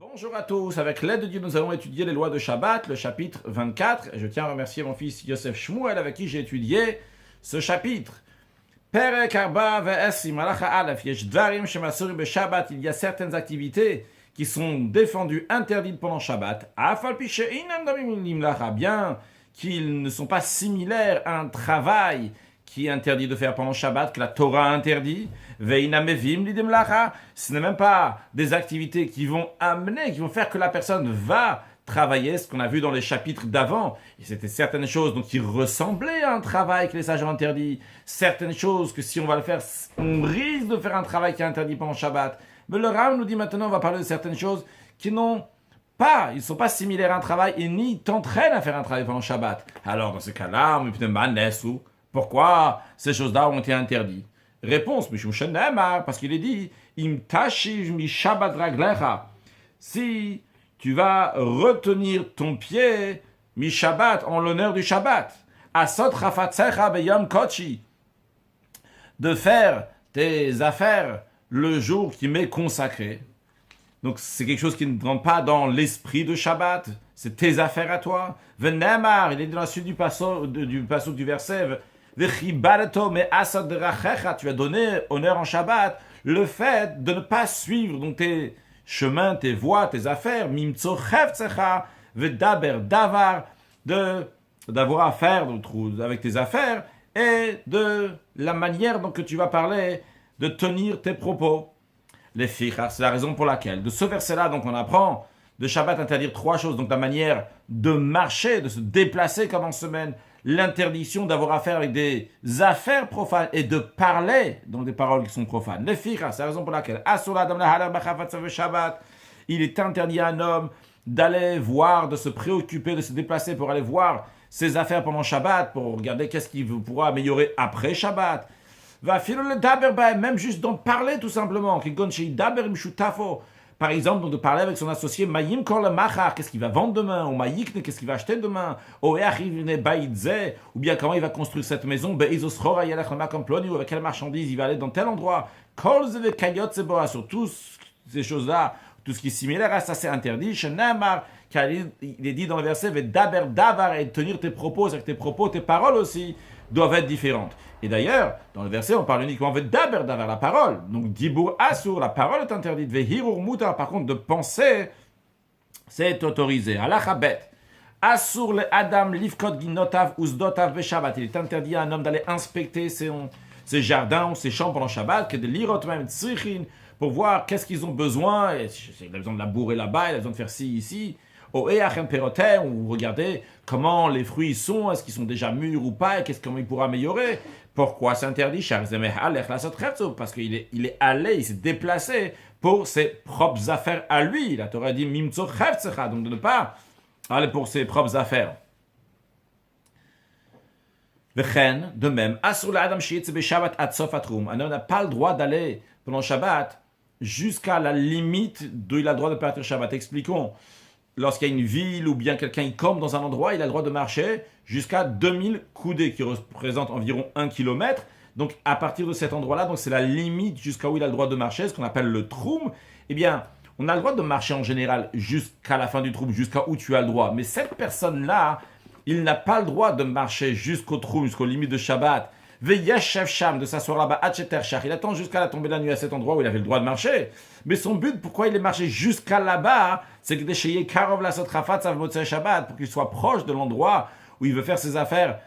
Bonjour à tous, avec l'aide de Dieu nous allons étudier les lois de Shabbat, le chapitre 24. Et je tiens à remercier mon fils Yosef Shmuel avec qui j'ai étudié ce chapitre. Perek Arba ve'esim halacha alef yesh dvarim shemasuri beShabbat. Il y a certaines activités qui sont défendues, interdites pendant Shabbat. Afal pi she'inam damim limlacha, bien qu'ils ne sont pas similaires à un travail qui est interdit de faire pendant Shabbat, que la Torah interdit. Veina mevim lidemlacha. Ce n'est même pas des activités qui vont amener, qui vont faire que la personne va travailler, ce qu'on a vu dans les chapitres d'avant. Et c'était certaines choses donc, qui ressemblaient à un travail que les sages ont interdit. Certaines choses que si on va le faire, on risque de faire un travail qui est interdit pendant Shabbat. Mais le Rav nous dit maintenant, on va parler de certaines choses qui n'ont pas, ils ne sont pas similaires à un travail et ni t'entraînent à faire un travail pendant Shabbat. Alors dans ce cas-là, on peut manesou. Pourquoi ces choses-là ont été interdites? Réponse, parce qu'il est dit, im tashiv mi Shabbat raglecha. Si tu vas retenir ton pied mi Shabbat en l'honneur du Shabbat, asot rafatsecha beyom kochi, de faire tes affaires le jour qui m'est consacré. Donc c'est quelque chose qui ne rentre pas dans l'esprit de Shabbat, c'est tes affaires à toi. Venemar, il est dans la suite du passage du verset. Mais asad rachecha, tu as donné honneur en Shabbat le fait de ne pas suivre donc tes chemins, tes voies, tes affaires, mimtso chevtsecha vedaber davar, d'avoir affaire avec tes affaires et de la manière dont que tu vas parler, de tenir tes propos. Les fichas, c'est la raison pour laquelle de ce verset-là, donc on apprend de Shabbat interdire trois choses, donc la manière de marcher, de se déplacer comme en semaine, l'interdiction d'avoir affaire avec des affaires profanes et de parler dans des paroles qui sont profanes. Les fichas, c'est la raison pour laquelle il est interdit à un homme d'aller voir, de se préoccuper, de se déplacer pour aller voir ses affaires pendant Shabbat, pour regarder qu'est-ce qu'il pourra améliorer après Shabbat. Même juste d'en parler tout simplement. Par exemple, donc de parler avec son associé, qu'est-ce qu'il va vendre demain, ou qu'est-ce qu'il va acheter demain, ou bien comment il va construire cette maison, ou avec quelle marchandise il va aller dans tel endroit. Sur toutes ces choses-là, tout ce qui est similaire à ça, c'est interdit. Car il est dit dans le verset, et tenir tes propos, c'est-à-dire que tes propos, tes paroles aussi, doivent être différentes. Et d'ailleurs, dans le verset, on parle uniquement de daber, la parole. Donc, dibur asur, la parole est interdite. Vehirur mutar, par contre, de penser, c'est autorisé. Alachabet. Asur le adam livkot ginotav uzdotav beshabbat. Il est interdit à un homme d'aller inspecter ses jardins ou ses champs pendant Shabbat, que de lirot même tzrichin, pour voir qu'est-ce qu'ils ont besoin. Et il a besoin de labourer là-bas, il a besoin de faire ci, ici. Ou regardez comment les fruits sont, est-ce qu'ils sont déjà mûrs ou pas, et comment il pourra améliorer. Pourquoi c'est interdit? Parce qu'il est allé, il s'est déplacé pour ses propres affaires à lui. La Torah dit mimtso chevtsecha, donc de ne pas aller pour ses propres affaires. De même, un homme n'a pas le droit d'aller pendant Shabbat jusqu'à la limite d'où il a le droit de partir Shabbat. Expliquons. Lorsqu'il y a une ville ou bien quelqu'un il campe dans un endroit, il a le droit de marcher jusqu'à 2000 coudées, qui représentent environ 1 km. Donc à partir de cet endroit-là, donc c'est la limite jusqu'à où il a le droit de marcher, ce qu'on appelle le troum. Eh bien, on a le droit de marcher en général jusqu'à la fin du troum, jusqu'à où tu as le droit. Mais cette personne-là, il n'a pas le droit de marcher jusqu'au troum, jusqu'aux limites de Shabbat. Veyeshev sham, de s'asseoir là-bas, il attend jusqu'à la tombée de la nuit à cet endroit où il avait le droit de marcher. Mais son but, pourquoi il est marché jusqu'à là-bas, c'est que d'essayer karov la sotrafat sav motzei Shabbat, pour qu'il soit proche de l'endroit où il veut faire ses affaires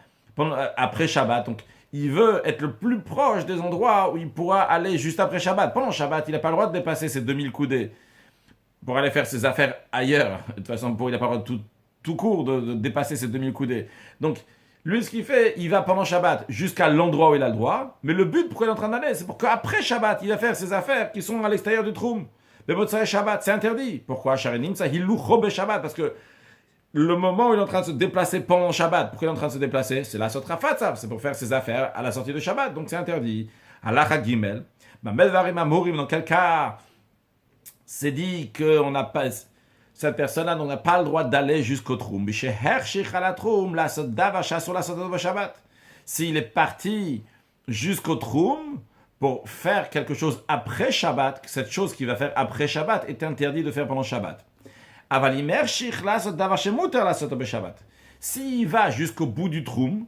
après Shabbat. Donc, il veut être le plus proche des endroits où il pourra aller juste après Shabbat. Pendant Shabbat, il n'a pas le droit de dépasser ces 2000 coudées pour aller faire ses affaires ailleurs. De toute façon, il n'a pas le droit tout court de dépasser ces 2000 coudées. Donc, lui, ce qu'il fait, il va pendant Shabbat jusqu'à l'endroit où il a le droit. Mais le but, pourquoi il est en train d'aller, c'est pour qu'après Shabbat, il va faire ses affaires qui sont à l'extérieur du troum. Le Motzei Shabbat, c'est interdit. Pourquoi? Shabbat, parce que le moment où il est en train de se déplacer pendant Shabbat, pourquoi il est en train de se déplacer? C'est la sotrafatzav, c'est pour faire ses affaires à la sortie de Shabbat, donc c'est interdit. Halacha Gimel, dans quel cas c'est dit qu'on n'a pas... Cette personne-là n'a pas le droit d'aller jusqu'au troum. S'il est parti jusqu'au troum pour faire quelque chose après Shabbat, cette chose qu'il va faire après Shabbat est interdit de faire pendant Shabbat. S'il va jusqu'au bout du troum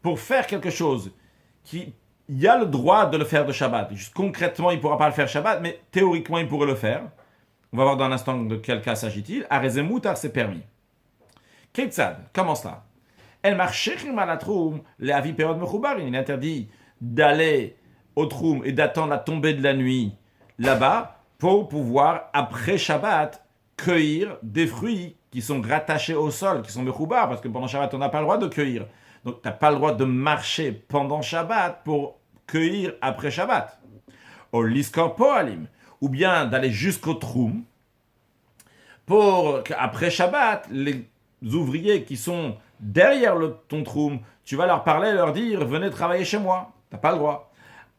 pour faire quelque chose qui il y a le droit de le faire de Shabbat. Juste concrètement, il ne pourra pas le faire Shabbat, mais théoriquement, il pourrait le faire. On va voir dans un instant de quel cas s'agit-il. Arezemoutar, c'est permis. Ketzad, comment cela? El marchechim ala troum, le avi perod mechoubar. Il est interdit d'aller au troum et d'attendre la tombée de la nuit là-bas pour pouvoir, après Shabbat, cueillir des fruits qui sont rattachés au sol, qui sont mechoubar, parce que pendant Shabbat, on n'a pas le droit de cueillir. Donc, tu n'as pas le droit de marcher pendant Shabbat pour cueillir après Shabbat. Ou l'iskor poalim, ou bien d'aller jusqu'au troum pour qu'après Shabbat, les ouvriers qui sont derrière ton troum, tu vas leur parler, leur dire, venez travailler chez moi. Tu n'as pas le droit.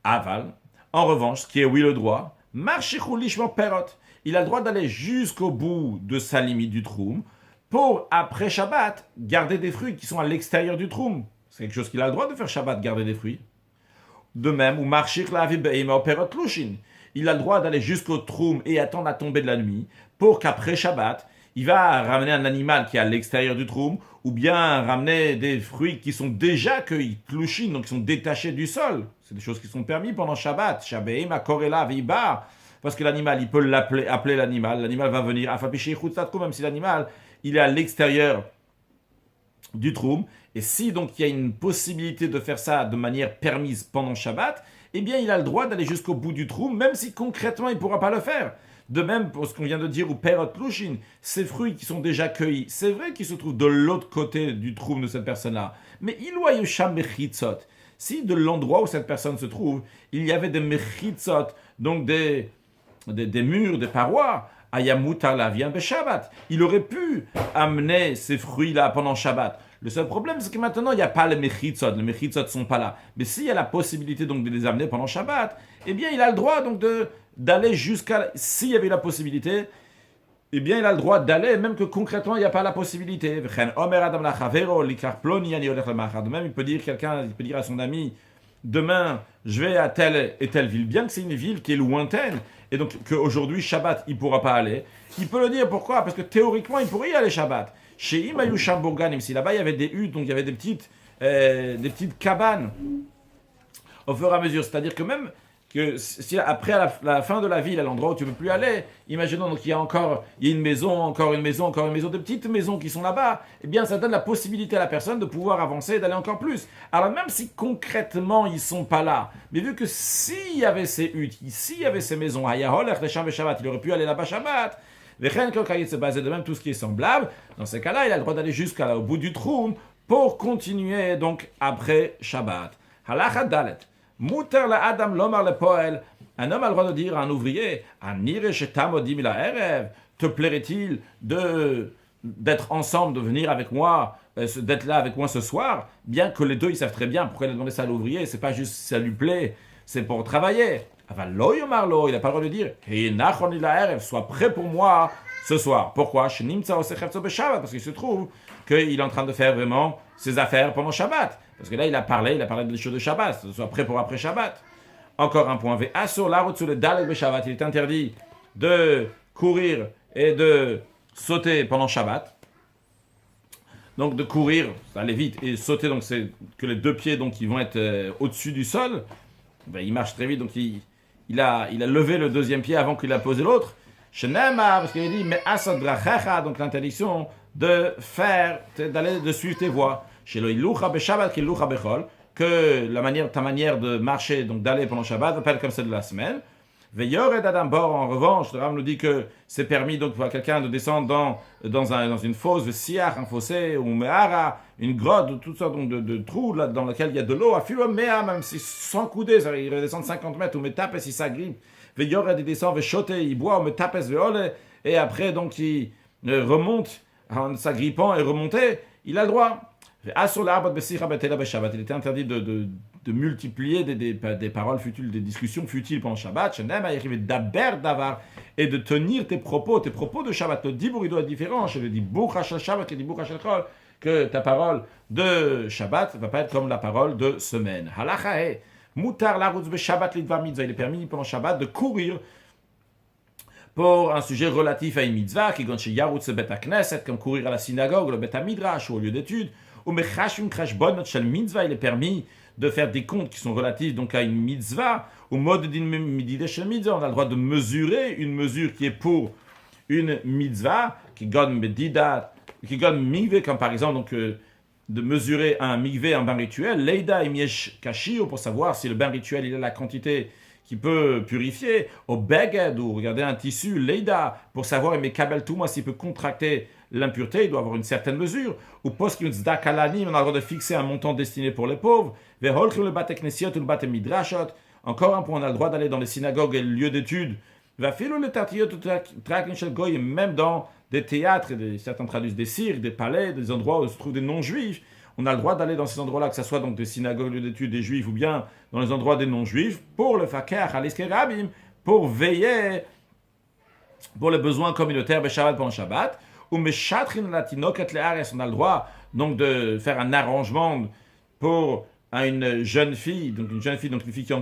Aval, en revanche, ce qui est oui le droit, marchichou lishmo perot. Il a le droit d'aller jusqu'au bout de sa limite du troum pour, après Shabbat, garder des fruits qui sont à l'extérieur du troum. C'est quelque chose qu'il a le droit de faire Shabbat, garder des fruits. De même, ou marchich la vibeima perot lushin. Il a le droit d'aller jusqu'au troum et attendre la tombée de la nuit pour qu'après Shabbat, il va ramener un animal qui est à l'extérieur du troum ou bien ramener des fruits qui sont déjà cueillis, tlushin, donc qui sont détachés du sol. C'est des choses qui sont permises pendant Shabbat. Shabeima korela viba. Parce que l'animal, il peut appeler l'animal. L'animal va venir. Même si l'animal, il est à l'extérieur du troum. Et si donc il y a une possibilité de faire ça de manière permise pendant Shabbat, eh bien il a le droit d'aller jusqu'au bout du troum, même si concrètement il ne pourra pas le faire. De même, pour ce qu'on vient de dire, ou perot lushin, ces fruits qui sont déjà cueillis, c'est vrai qu'ils se trouvent de l'autre côté du troum de cette personne-là. Mais il sham mechitzot. Si de l'endroit où cette personne se trouve, il y avait des mechitzot, donc des murs, des parois, ayamutar la vient be Shabbat. Il aurait pu amener ces fruits-là pendant Shabbat. Le seul problème, c'est que maintenant, il n'y a pas les mechitzot. Les mechitzot ne sont pas là. Mais s'il y a la possibilité donc de les amener pendant Shabbat, eh bien, il a le droit donc d'aller jusqu'à... S'il y avait la possibilité, eh bien, il a le droit d'aller, même que concrètement, il n'y a pas la possibilité. De même, il peut dire à son ami, demain, je vais à telle et telle ville, bien que c'est une ville qui est lointaine, et donc qu'aujourd'hui, Shabbat, il ne pourra pas aller. Il peut le dire, pourquoi? Parce que théoriquement, il pourrait y aller Shabbat. Chez Imayusham Bourganim, si là-bas, il y avait des huttes, donc il y avait des petites cabanes, au fur et à mesure. C'est-à-dire que même que si après à la fin de la ville, à l'endroit où tu ne peux plus aller, imaginons donc il y a une maison, encore une maison, de petites maisons qui sont là-bas, eh bien ça donne la possibilité à la personne de pouvoir avancer et d'aller encore plus. Alors même si concrètement ils ne sont pas là, mais vu que s'il y avait ces huttes, s'il y avait ces maisons, il aurait pu aller là-bas Shabbat, de même tout ce qui est semblable, dans ces cas-là, il a le droit d'aller jusqu'au bout du troum pour continuer donc après Shabbat. Halacha Dalet. Muter la Adam lomar le poel. Un homme a le droit de dire à un ouvrier, te plairait-il d'être ensemble, de venir avec moi, d'être là avec moi ce soir, bien que les deux ils savent très bien pourquoi il a demandé ça à l'ouvrier, c'est pas juste ça lui plaît, c'est pour travailler. Il n'a pas le droit de dire, sois prêt pour moi ce soir. Pourquoi? Parce qu'il se trouve qu'il est en train de faire vraiment ses affaires pendant Shabbat. Parce que là, il a parlé des choses de Shabbat, soit prêt pour après Shabbat. Encore un point. Il est interdit de courir et de sauter pendant Shabbat. Donc de courir, aller vite, et sauter, donc c'est que les deux pieds donc, ils vont être au-dessus du sol. Ben, il marche très vite, donc il a levé le deuxième pied avant qu'il a posé l'autre. Parce qu'il a dit, mais asad brachacha, donc l'interdiction de suivre tes voies. Que ta manière de marcher, donc d'aller pendant Shabbat, va pas être comme celle de la semaine. Veyored Adam Bor, en revanche, le Ram nous dit que c'est permis donc pour quelqu'un de descendre dans une fosse, de siach, un fossé, ou mehara, une grotte, ou toutes sortes donc, de trous là, dans lesquels il y a de l'eau, à filo mea, même si sans couder, il va descendre 50 mètres, ou me tape si ça grippe. Veyored, il descend, vechoté, il boit, ou me tape, veole, et après donc il remonte en s'agrippant et remonter, il a le droit. Il était interdit de multiplier des paroles futiles, des discussions futiles pendant Shabbat, et de tenir tes propos de Shabbat. Le dibour, il doit être différent. Je le dibour hachal Shabbat et dibour hachal chol, que ta parole de Shabbat ne va pas être comme la parole de semaine. Halacha Mutar larutz be Shabbat lidvar mitzvah. Il est permis pendant Shabbat de courir pour un sujet relatif à une mitzvah, qui gonche yarutz bet knesset, comme courir à la synagogue, le bet midrash ou au lieu d'études. Ou mechashun krashbonot shel mitzvah. Il est permis de faire des comptes qui sont relatifs donc à une mitzvah. Ou mode din midide shel mitzvah. On a le droit de mesurer une mesure qui est pour une mitzvah, qui gon medidat, qui gon migvé, comme par exemple donc de mesurer un migvé, un bain rituel, leida imiesh kashio, pour savoir si le bain rituel il a la quantité qui peut purifier, au beged, ou regarder un tissu, leida, pour savoir mais kabel tout moi s'il peut contracter l'impureté, il doit avoir une certaine mesure, ou post on a le droit de fixer un montant destiné pour les pauvres, encore un point, on a le droit d'aller dans les synagogues et les lieux d'études, même dans des théâtres, certains traduisent des cirques, des palais, des endroits où se trouvent des non-juifs. On a le droit d'aller dans ces endroits-là, que ce soit donc des synagogues, lieux d'études des juifs, ou bien dans les endroits des non-juifs, pour le fakir, pour veiller pour les besoins communautaires, Shabbat pendant Shabbat. Ou on a le droit donc de faire un arrangement pour une jeune fille, donc une fille qui est en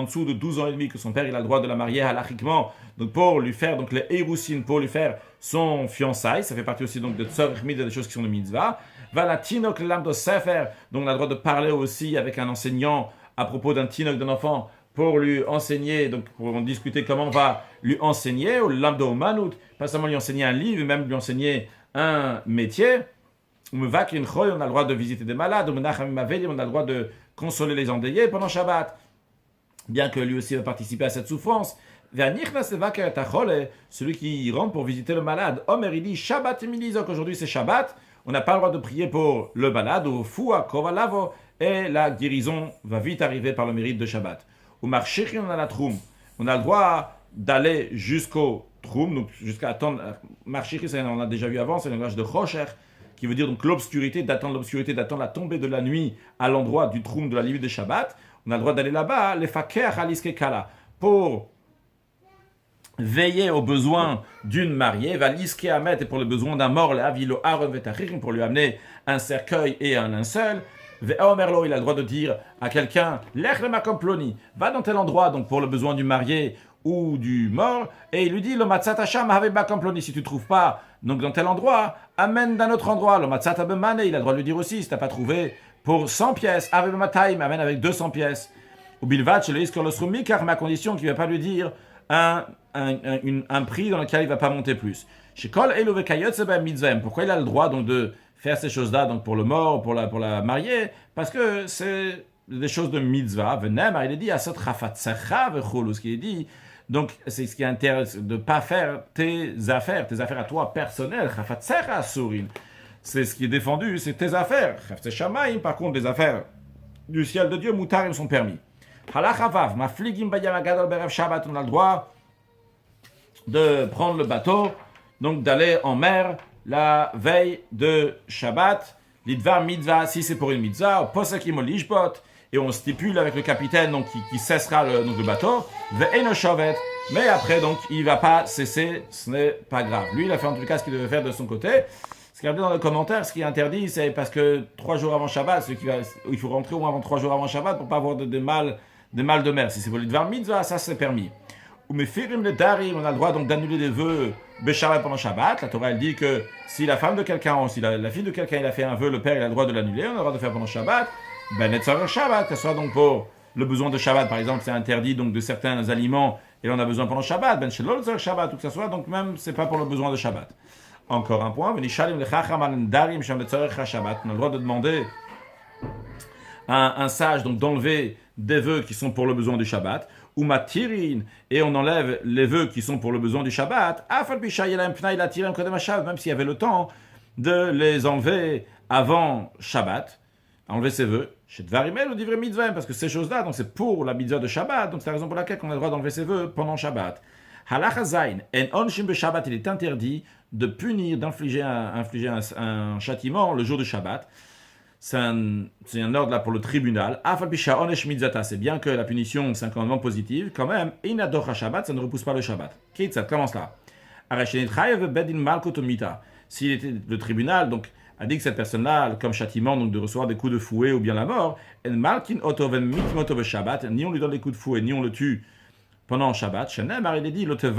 dessous de 12 ans et demi, que son père il a le droit de la marier halachiquement, donc pour lui faire donc les Erusin, pour lui faire son fiançailles, ça fait partie aussi donc de Tzorech Mitzvah, des choses qui sont de mitzvah. Va la Tinok Lam de Sefer, donc on a le droit de parler aussi avec un enseignant à propos d'un Tinok, d'un enfant, pour lui enseigner, donc pour en discuter comment on va lui enseigner, ou Lam de Omanut, pas seulement lui enseigner un livre, mais même lui enseigner un métier. On a le droit de visiter des malades, on a le droit de consoler les endeuillés pendant Shabbat, bien que lui aussi va participer à cette souffrance. Celui qui rentre pour visiter le malade, Omer il dit Shabbat Milizok, aujourd'hui c'est Shabbat, on n'a pas le droit de prier pour le malade, ou Fua Kovalavo, et la guérison va vite arriver par le mérite de Shabbat. Ou Marshichin on a la Troum, on a le droit d'aller jusqu'au Troum, donc jusqu'à attendre, Marshichin on a déjà vu avant, c'est le langage de Chosher, qui veut dire donc l'obscurité, d'attendre la tombée de la nuit à l'endroit du Troum de la limite de Shabbat. On a le droit d'aller là-bas, les fakir haliske kala, pour veiller aux besoins d'une mariée, va liske amet, et pour les besoins d'un mort, l'avilo aron vetachim, pour lui amener un cercueil et un linceul. Ve'omerlo, il a le droit de dire à quelqu'un, lech le makomploni, va dans tel endroit, donc pour le besoin du marié ou du mort, et il lui dit, le matzat hacham have makomploni, si tu ne trouves pas, donc dans tel endroit, amène d'un autre endroit, le matzat abemane, il a le droit de lui dire aussi, si tu n'as pas trouvé pour 100 pièces, avec mataim, amène avec 200 pièces. Ou bilvat, chez le iskor l'osrumi, car ma condition qu'il ne va pas lui dire un prix dans lequel il ne va pas monter plus. Chez kol elu vekayot seba mitzvah, pourquoi il a le droit donc de faire ces choses-là, donc pour le mort, pour la mariée, parce que c'est des choses de mitzvah. Venem, il est dit, asot chafatzecha vecholu, ce qu'il est dit, donc c'est ce qui intéresse de ne pas faire tes affaires à toi personnelles, chafatzecha asurin. C'est ce qui est défendu, c'est tes affaires. Par contre, les affaires du ciel de Dieu, mutarim sont permis. Halachavav, mafligim bayam agadol berev Shabbat, on a le droit de prendre le bateau, donc d'aller en mer la veille de Shabbat, l'idvar mitzvah, si c'est pour une mitzvah, posakim olishbot, et on stipule avec le capitaine donc qui cessera le bateau, ve'eno shovet, mais après donc il va pas cesser, ce n'est pas grave. Lui il a fait en tout cas ce qu'il devait faire de son côté. Ce qu'il y a dans le commentaire, ce qui est interdit, c'est parce que 3 jours avant Shabbat, il faut rentrer au moins avant 3 jours avant Shabbat pour pas avoir de mal de mer. Si c'est pour l'idvar mitzvah, ça c'est permis. Ou mefirim le darim, on a le droit donc d'annuler des vœux Beshabbat pendant Shabbat. La Torah elle dit que si la femme de quelqu'un ou si la fille de quelqu'un il a fait un vœu, le père il a le droit de l'annuler, on a le droit de faire pendant Shabbat. Ben netzarech Shabbat, que ce soit donc pour le besoin de Shabbat, par exemple, c'est interdit donc de certains aliments et on a besoin pendant Shabbat. Ben shelol tzarech Shabbat, ou que ce soit donc même c'est pas pour le besoin de Shabbat. Encore un point, venishalim lechacham al darim sham letzarech Shabbat. On a le droit de demander à un sage donc d'enlever des vœux qui sont pour le besoin du Shabbat. Ou matirin, et on enlève les vœux qui sont pour le besoin du Shabbat, même s'il y avait le temps de les enlever avant Shabbat, enlever ces vœux, chez Dvarimel ou Divrei Mitzvah, parce que ces choses-là, donc c'est pour la mitzvah de Shabbat, donc c'est la raison pour laquelle on a le droit d'enlever ces vœux pendant Shabbat. Halacha Zayin, en onshim be Shabbat, il est interdit de punir, d'infliger un châtiment le jour de Shabbat. C'est un ordre là pour le tribunal. C'est bien que la punition, c'est un commandement positif, quand même, Shabbat, ça ne repousse pas le Shabbat. Ça commence là. S'il était le tribunal, donc a dit que cette personne-là, comme châtiment, donc de recevoir des coups de fouet ou bien la mort, ni on lui donne des coups de fouet, ni on le tue pendant Shabbat. Shenemar, il est dit, vous n'allez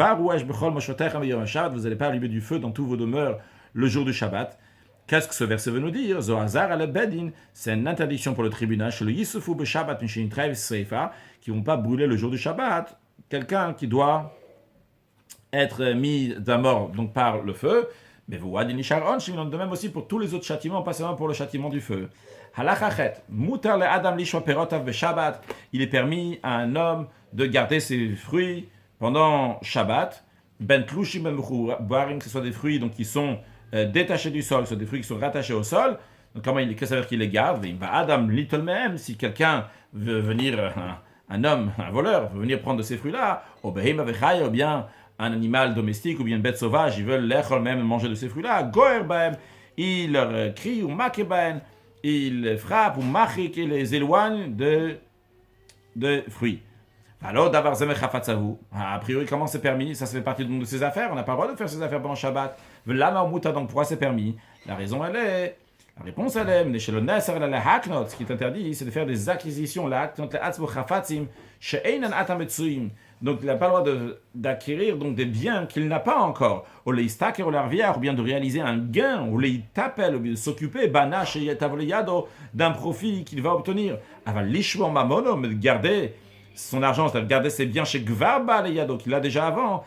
pas allumer du feu dans tous vos demeures le jour du Shabbat. Qu'est-ce que ce verset veut nous dire? Zohazar al bedin, c'est une interdiction pour le tribunal, chez le Yisufu be Shabbat, qui ne vont pas brûler le jour du Shabbat. Quelqu'un qui doit être mis à mort donc par le feu. Mais vous voyez, de même aussi pour tous les autres châtiments, pas seulement pour le châtiment du feu. Il est permis à un homme de garder ses fruits pendant Shabbat. Ben tlushim ben que ce soit des fruits donc, qui sont détachés du sol, que ce soit des fruits qui sont rattachés au sol. Donc comment qu'est-ce que ça veut dire qu'il les garde? Adam little même, si quelqu'un veut venir, un homme, un voleur, veut venir prendre de ces fruits-là, ou bien un animal domestique ou bien une bête sauvage, ils veulent l'echol même manger de ces fruits-là, goer baem, il leur crie ou makeben, il les frappe ou machik et les éloigne de fruits. Alors, d'avoir zemer chafatzavu, a priori, comment c'est permis? Ça fait partie de ses affaires, on n'a pas le droit de faire ses affaires pendant Shabbat. Lama ou muta, donc pourquoi c'est permis? La réponse elle est, ce qui est interdit, c'est de faire des acquisitions, donc il n'a pas le droit d'acquérir donc, des biens qu'il n'a pas encore, ou bien de réaliser un gain, ou de s'occuper d'un profit qu'il va obtenir. Mais de garder son argent, c'est-à-dire garder ses biens chez Gvarba Yado, qu'il a déjà avant,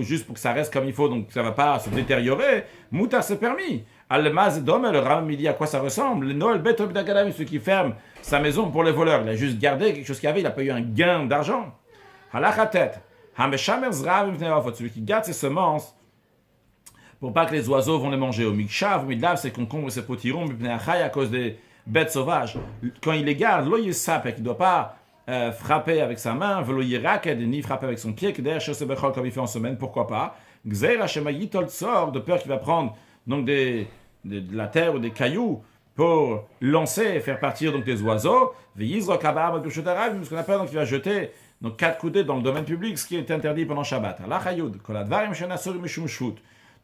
juste pour que ça reste comme il faut, donc ça ne va pas se détériorer, Mouta c'est permis. Al-Maz Dom, le Ram, il dit à quoi ça ressemble. Le Noël Bet Obdagalam, celui qui ferme sa maison pour les voleurs. Il a juste gardé quelque chose qu'il avait, il n'a pas eu un gain d'argent. Halachatet, Hameshamer Zrav, celui qui garde ses semences pour pas que les oiseaux vont les manger. Au Mikshav, Midlav, ses concombres et ses potirons, à cause des bêtes sauvages. Quand il les garde, l'eau il sapek, il ne doit pas frapper avec sa main, velo yiraked, ni frapper avec son pied, que derrière Shose Bechol, comme il fait en semaine, pourquoi pas. Gzeir Hashema Yitol Tsor, de peur qu'il va prendre donc de la terre ou des cailloux pour lancer et faire partir donc des oiseaux. Ce qu'on appelle donc il va jeter donc 4 coudées dans le domaine public, ce qui est interdit pendant Shabbat.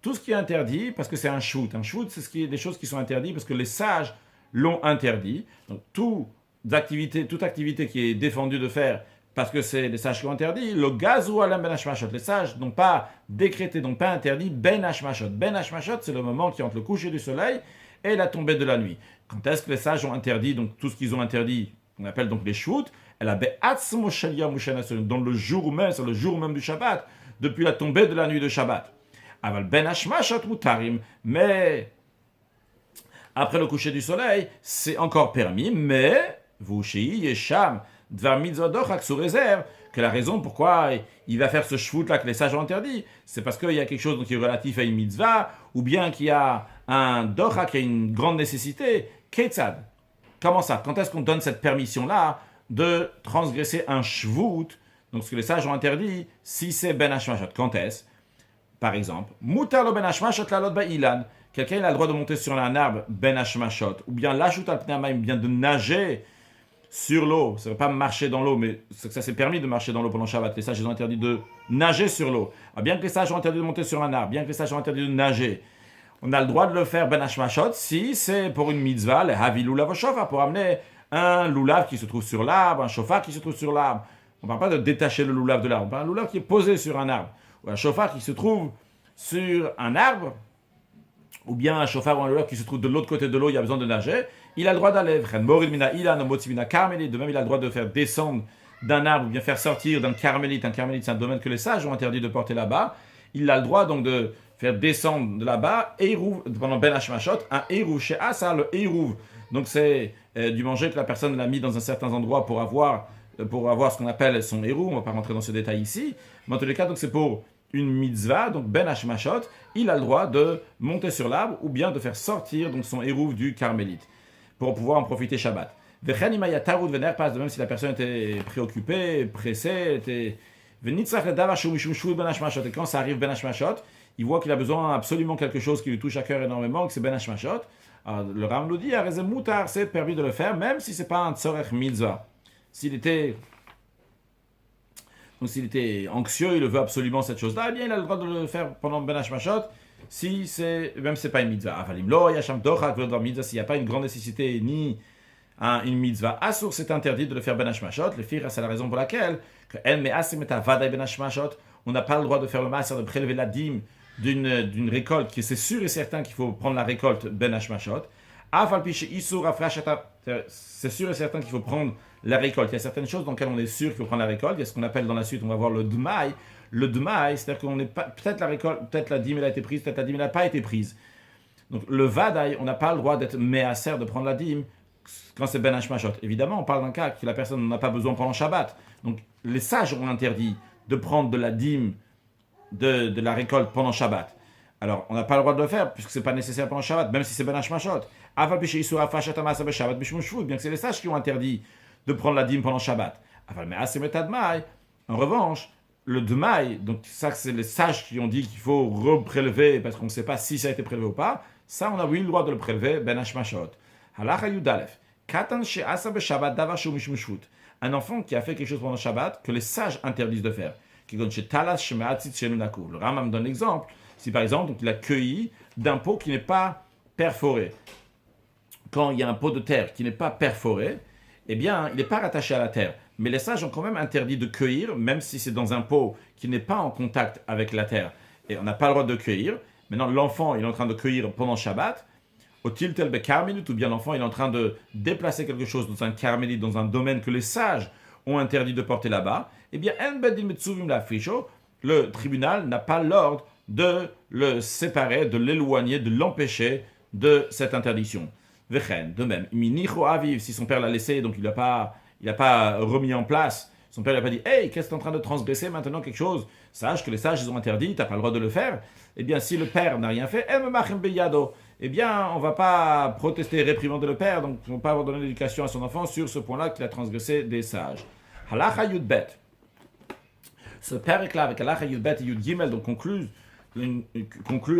Tout ce qui est interdit, parce que c'est un shoot. Un shoot, c'est des choses qui sont interdites parce que les sages l'ont interdit. Donc toute activité qui est défendue de faire parce que c'est les sages qui ont interdit, le gaz ou alam ben hashmashot, les sages n'ont pas décrété, donc pas interdit ben hashmashot. Ben hashmashot, c'est le moment qui est entre le coucher du soleil et la tombée de la nuit. Quand est-ce que les sages ont interdit, donc tout ce qu'ils ont interdit, on appelle donc les shoots, elle a be'atzmo shalia mushanasun, dans le jour même, c'est le jour même du Shabbat, depuis la tombée de la nuit de Shabbat. Aval ben hashmashot mutarim, mais après le coucher du soleil, c'est encore permis, mais vous chez Yesham, Dvar mitzvah dochak sous réserve, que la raison pourquoi il va faire ce shvout là que les sages ont interdit, c'est parce qu'il y a quelque chose qui est relatif à une mitzvah, ou bien qu'il y a un dochak qui a une grande nécessité. Ketzad. Comment ça? Quand est-ce qu'on donne cette permission-là de transgresser un shvout, donc ce que les sages ont interdit, si c'est ben hashmashot? Quand est-ce? Par exemple, mutar lo ben hashmashot lalot ba'ilan. Quelqu'un il a le droit de monter sur un arbre ben hashmashot, ou bien lashut al pnei hamayim, bien de nager sur l'eau. Ça ne veut pas marcher dans l'eau, mais ça s'est permis de marcher dans l'eau pendant Shabbat. Les sages ont interdit de nager sur l'eau. Alors, bien que les sages ont interdit de monter sur un arbre, bien que les sages ont interdit de nager, on a le droit de le faire ben hashmashot si c'est pour une mitzvah, le havi lulav shofar, pour amener un lulav qui se trouve sur l'arbre, un shofar qui se trouve sur l'arbre. On ne parle pas de détacher le lulav de l'arbre, on parle d'un lulav qui est posé sur un arbre, ou un shofar qui se trouve sur un arbre, ou bien un chauffard ou un lulav qui se trouve de l'autre côté de l'eau, il y a besoin de nager, il a le droit d'aller. De même, il a le droit de faire descendre d'un arbre ou bien faire sortir d'un carmélite. Un carmélite, c'est un domaine que les sages ont interdit de porter là-bas. Il a le droit donc de faire descendre de là-bas, Eirouv, pendant Ben Hashmashot, un Eirouv. Chez Asa, le Eirouv. Donc c'est du manger que la personne l'a mis dans un certain endroit pour avoir ce qu'on appelle son Eirouv. On ne va pas rentrer dans ce détail ici. Mais en tous les cas, donc c'est pour une mitzvah, donc Ben Hashmashot, il a le droit de monter sur l'arbre ou bien de faire sortir donc son Eirouv du carmélite pour pouvoir en profiter Shabbat. De même si la personne était préoccupée, pressée, et quand ça arrive Ben Hashmashot, il voit qu'il a besoin absolument quelque chose qui lui touche à cœur énormément, que c'est Ben Hashmashot. Alors, le Ram nous dit, c'est permis de le faire, même si c'est pas un tzorech mitzvah. S'il était anxieux, il veut absolument cette chose-là, eh bien il a le droit de le faire pendant Ben Hashmashot, si c'est, même si c'est pas une mitzvah. Avalimlo, yasham dochak, mitzvah, s'il n'y a pas une grande nécessité ni une mitzvah. Assour, c'est interdit de le faire ben hashmashot. Le fir, c'est la raison pour laquelle que el me asim et avadai ben hashmashot, on n'a pas le droit de faire le maaser, de prélever la dîme d'une récolte, qui c'est sûr et certain qu'il faut prendre la récolte ben hashmashot. C'est sûr et certain qu'il faut prendre la récolte. Il y a certaines choses dans lesquelles on est sûr qu'il faut prendre la récolte. Il y a ce qu'on appelle dans la suite, on va voir le dmaï. Le dmaï, c'est-à-dire qu'on n'est pas, peut-être la récolte, peut-être la dîme elle a été prise, peut-être la dîme n'a pas été prise. Donc le vadaï, on n'a pas le droit d'être méaser de prendre la dîme quand c'est ben hashmashot. Évidemment, on parle d'un cas que la personne n'a pas besoin pendant Shabbat. Donc les sages ont interdit de prendre de la dîme de la récolte pendant Shabbat. Alors, on n'a pas le droit de le faire puisque ce n'est pas nécessaire pendant Shabbat, même si c'est ben hashmashot. Bien que c'est les sages qui ont interdit de prendre la dîme pendant Shabbat. En revanche, le dmaï, donc ça c'est les sages qui ont dit qu'il faut reprélever parce qu'on ne sait pas si ça a été prélevé ou pas, ça on a oui le droit de le prélever, ben hashmashot. Halacha Yudalef. Un enfant qui a fait quelque chose pendant Shabbat que les sages interdisent de faire. Le Rambam donne l'exemple. Si par exemple donc, il a cueilli d'un pot qui n'est pas perforé. Quand il y a un pot de terre qui n'est pas perforé, eh bien, il n'est pas rattaché à la terre. Mais les sages ont quand même interdit de cueillir, même si c'est dans un pot qui n'est pas en contact avec la terre. Et on n'a pas le droit de cueillir. Maintenant, l'enfant, il est en train de cueillir pendant Shabbat. Au tiltel bekarmelit, ou bien l'enfant, il est en train de déplacer quelque chose dans un karmelit, dans un domaine que les sages ont interdit de porter là-bas. Eh bien, le tribunal n'a pas l'ordre de le séparer, de l'éloigner, de l'empêcher de cette interdiction. De même, si son père l'a laissé, donc il n'a pas remis en place, son père n'a pas dit « Hey, qu'est-ce que tu es en train de transgresser maintenant quelque chose ?» Sache que les sages, ils ont interdit, tu n'as pas le droit de le faire. Eh bien, si le père n'a rien fait, eh bien, on ne va pas protester, réprimander le père, donc on ne va pas avoir donné l'éducation à son enfant sur ce point-là qu'il a transgressé des sages. Halacha Yudbet. Ce père-là, avec Halacha Yudbet et Yud Gimel, donc conclut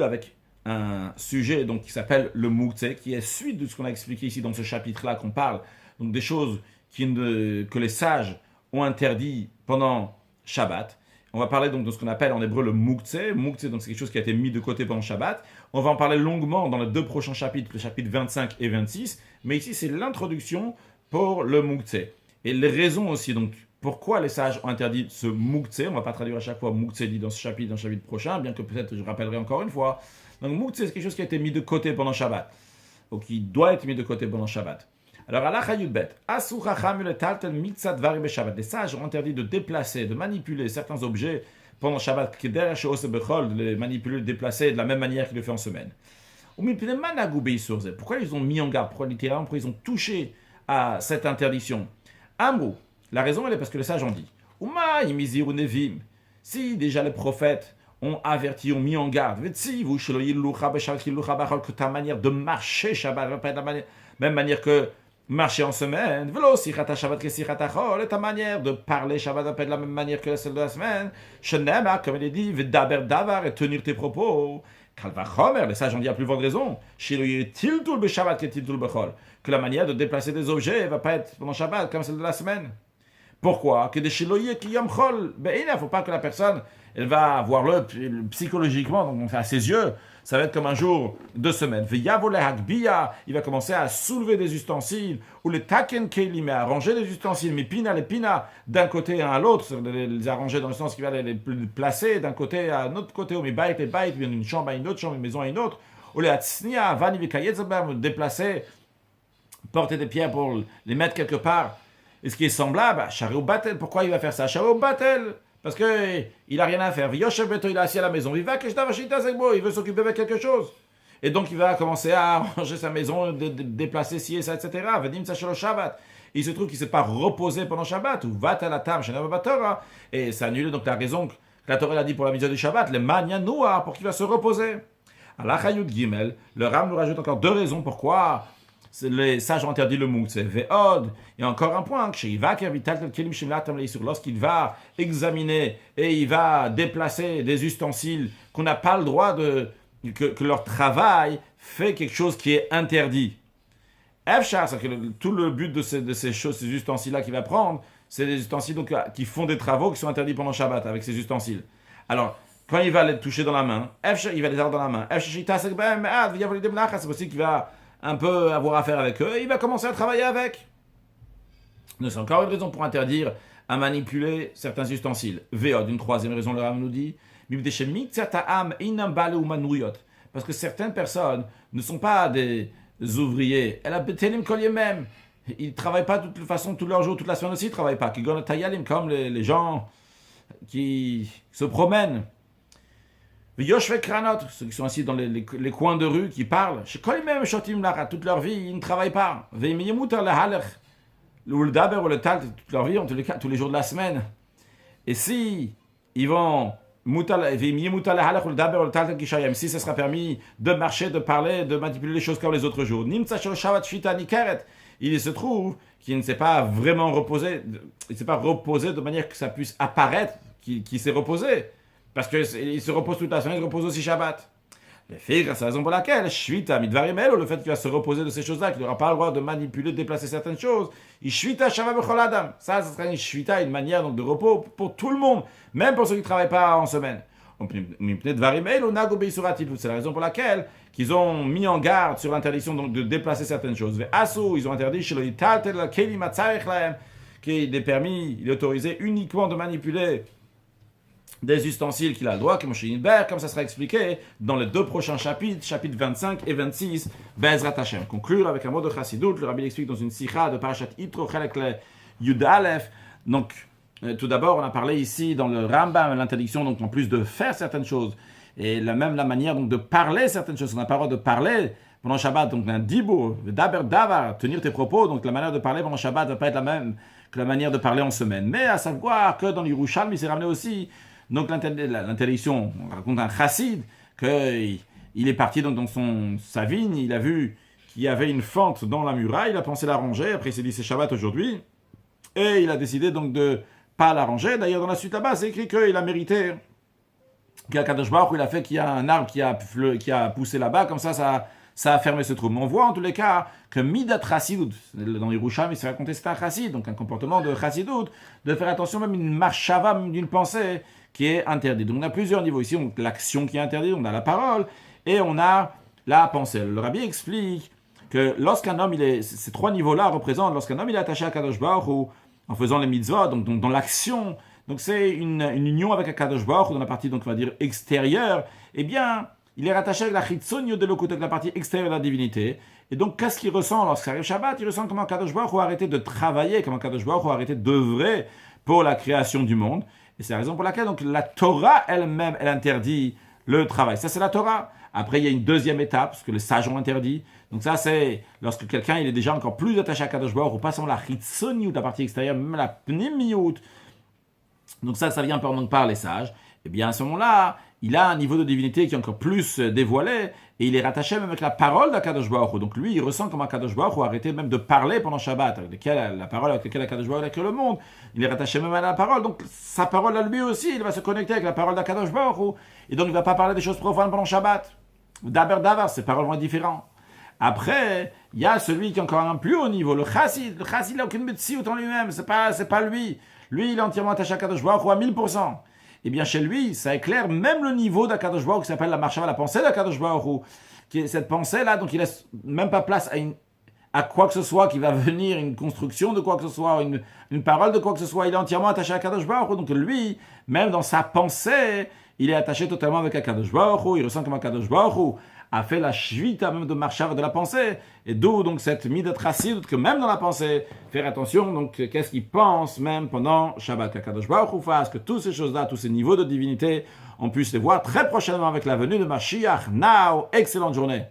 avec un sujet donc, qui s'appelle le Mouktsé, qui est suite de ce qu'on a expliqué ici dans ce chapitre-là, qu'on parle donc des choses que les sages ont interdit pendant Shabbat. On va parler donc de ce qu'on appelle en hébreu le Mouktsé. Mouktsé, donc c'est quelque chose qui a été mis de côté pendant Shabbat. On va en parler longuement dans les deux prochains chapitres, les chapitres 25 et 26. Mais ici, c'est l'introduction pour le Mouktsé. Et les raisons aussi, donc pourquoi les sages ont interdit ce Mouktsé. On ne va pas traduire à chaque fois Mouktsé dit dans ce chapitre, dans le chapitre prochain, bien que peut-être je rappellerai encore une fois. Donc Mouktsé, c'est quelque chose qui a été mis de côté pendant Shabbat, ou qui doit être mis de côté pendant Shabbat. Alors, Halacha Yudbet, les sages ont interdit de déplacer, de manipuler certains objets pendant Shabbat, de les manipuler, de déplacer de la même manière qu'ils le font en semaine. Pourquoi ils ont mis en garde, pourquoi ils ont touché à cette interdiction? Amrou, la raison elle est parce que les sages ont dit, si déjà les prophètes ont averti, ont mis en garde, que ta manière de marcher Shabbat va pas être la même manière que marcher en semaine, et ta manière de parler Shabbat va pas être la même manière que celle de la semaine, comme il est dit, et tenir tes propos. Les sages ont dit à plus forte raison, que la manière de déplacer des objets ne va pas être pendant Shabbat comme celle de la semaine. Pourquoi? Que des shiloye qui yom chol. Il ne faut pas que la personne, elle va voir le psychologiquement, donc à ses yeux, ça va être comme un jour de semaine. Il va commencer à soulever des ustensiles, ou les taken kelim, à arranger les ustensiles, mais les pina, d'un côté à l'autre, les arranger dans le sens qu'il va les placer d'un côté à un autre côté, ou mes baït, d'une chambre à une autre, chambre, une maison à une autre, ou les hatsnia, vani vekayetzaber, déplacer, porter des pierres pour les mettre quelque part. Et ce qui est semblable, Shario Batel, pourquoi il va faire ça? Shario Batel, parce qu'il n'a rien à faire. Yoshev Beto, il est assis à la maison. Il veut s'occuper de quelque chose. Et donc il va commencer à ranger sa maison, déplacer ci et ça, etc. Vadim Sachelo Shabbat. Il se trouve qu'il ne s'est pas reposé pendant Shabbat, ou Vatalatam, Torah. Et ça annule donc la raison que la Torah a dit pour la mise du Shabbat, le Manya Noah, pour qu'il va se reposer. Allah Chayut Gimel, le Ram nous rajoute encore deux raisons pourquoi les sages ont interdit le mouk, c'est Ve'od. Il y a encore un point, lorsqu'il va examiner et il va déplacer des ustensiles qu'on n'a pas le droit que leur travail fait quelque chose qui est interdit. Efshar, c'est que tout le but de ces choses, ces ustensiles-là qu'il va prendre, c'est des ustensiles donc, qui font des travaux qui sont interdits pendant Shabbat avec ces ustensiles. Alors, quand il va les toucher dans la main, il va les avoir dans la main. C'est possible qu'il va un peu avoir affaire avec eux et il va commencer à travailler avec. C'est encore une raison pour interdire à manipuler certains ustensiles. Une troisième raison, le Ram nous dit, parce que certaines personnes ne sont pas des ouvriers. Ils ne travaillent pas de toute façon tous leurs jours, toute la semaine aussi, ils ne travaillent pas. Comme les gens qui se promènent. Ceux qui sont assis dans les coins de rue, qui parlent. Toute leur vie, ils ne travaillent pas. Ou le daber ou le tal toute leur vie, en tous les cas, tous les jours de la semaine. Et si ils vont si ce sera permis de marcher, de parler, de manipuler les choses comme les autres jours. Il se trouve qu'il ne s'est pas vraiment reposé, il ne s'est pas reposé de manière que ça puisse apparaître qu'il s'est reposé. Parce qu'il se repose toute la semaine, il se repose aussi Shabbat. C'est la raison pour laquelle, Shvita Midvarim Elo, le fait qu'il va se reposer de ces choses-là, qu'il n'aura pas le droit de manipuler, de déplacer certaines choses, il Shvita Shabbat Bechol Adam. Ça sera une Shvita, une manière donc, de repos pour tout le monde, même pour ceux qui ne travaillent pas en semaine. C'est la raison pour laquelle qu'ils ont mis en garde sur l'interdiction donc, de déplacer certaines choses. Ils ont interdit qu'il est permis, il est autorisé uniquement de manipuler des ustensiles qu'il a le droit, comme ça sera expliqué dans les deux prochains chapitres, chapitres 25 et 26, Be'ezrat Hashem. Conclure avec un mot de Chassidut, le Rabbi l'explique dans une sikha de Parashat Yitro, Chelek le Yud Aleph. Donc, tout d'abord, on a parlé ici dans le Rambam, l'interdiction, donc en plus de faire certaines choses, et la manière donc, de parler certaines choses. On n'a pas le droit de parler pendant Shabbat, donc un dibur, daber davar, tenir tes propos, donc la manière de parler pendant Shabbat ne va pas être la même que la manière de parler en semaine. Mais à savoir que dans l'Yerushalmi, il s'est ramené aussi. Donc l'interdiction, on raconte un chassid qu'il est parti donc dans sa vigne, il a vu qu'il y avait une fente dans la muraille, il a pensé la ranger, après il s'est dit c'est Shabbat aujourd'hui, et il a décidé donc de pas la ranger. D'ailleurs dans la suite là-bas c'est écrit qu'il a mérité, qu'Akadosh Baruch Hu, il a fait qu'il y a un arbre qui a poussé là-bas, comme ça a fermé ce trou. Mais on voit en tous les cas que Midat Chassidut, dans Yerushalmi, il s'est raconté c'est un chassid, donc un comportement de chassidut, de faire attention même une marchava, d'une pensée qui est interdit. Donc on a plusieurs niveaux ici, on a l'action qui est interdite, on a la parole, et on a la pensée. Le Rabbi explique que lorsqu'un homme, ces trois niveaux-là représentent, lorsqu'un homme il est attaché à Kadosh Baruch Hu, en faisant les mitzvot, donc dans l'action, donc c'est une union avec Kadosh Baruch Hu, dans la partie, donc on va dire, extérieure, eh bien, il est rattaché avec la chitzonio de l'okut, avec la partie extérieure de la divinité. Et donc, qu'est-ce qu'il ressent lorsqu'il arrive Shabbat? Il ressent comment Kadosh Baruch Hu a arrêté de travailler, comment Kadosh Baruch Hu a arrêté d'œuvrer pour la création du monde. Et c'est la raison pour laquelle donc, la Torah elle-même, elle interdit le travail. Ça, c'est la Torah. Après, il y a une deuxième étape, ce que les sages ont interdit. Donc ça, c'est lorsque quelqu'un il est déjà encore plus attaché à Kadosh Baruch Hu, pas seulement la chitzoniut, la partie extérieure, même la pnimiut. Donc ça vient donc par les sages. Et bien à ce moment-là, il a un niveau de divinité qui est encore plus dévoilé, et il est rattaché même avec la parole d'Akadosh Baruch Hu. Donc lui, il ressent comme Akadosh Baruch Hu a arrêté même de parler pendant Shabbat, avec la parole avec laquelle Akadosh Baruch Hu a créé le monde. Il est rattaché même à la parole, donc sa parole à lui aussi, il va se connecter avec la parole d'Akadosh Baruch Hu, et donc il ne va pas parler des choses profanes pendant Shabbat. Daber davar, ses paroles vont être différentes. Après, il y a celui qui est encore un plus haut niveau, le chassid. Le chassid, il n'a aucune metsiout en lui-même, c'est pas lui. Lui, il est entièrement attaché à Akadosh Baruch Hu à 1000%. Et bien chez lui, ça éclaire même le niveau d'Akadosh Baruch Hu qui s'appelle la marchava, la pensée d'Akadosh Baruch Hu. Qui est cette pensée-là, donc il laisse même pas place à quoi que ce soit qui va venir, une construction de quoi que ce soit, une parole de quoi que ce soit. Il est entièrement attaché à Akadosh Baruch Hu. Donc lui, même dans sa pensée, il est attaché totalement avec Akadosh Baruch Hu. Il ressent comme Akadosh Baruch Hu a fait la shvita même de marchava de la pensée. Et d'où donc cette midat chassidut que même dans la pensée, faire attention, donc qu'est-ce qu'il pense même pendant Shabbat, qu'Akadosh Baruch Hu fasse, que toutes ces choses-là, tous ces niveaux de divinité, on puisse les voir très prochainement avec la venue de Mashiach. Now, excellente journée.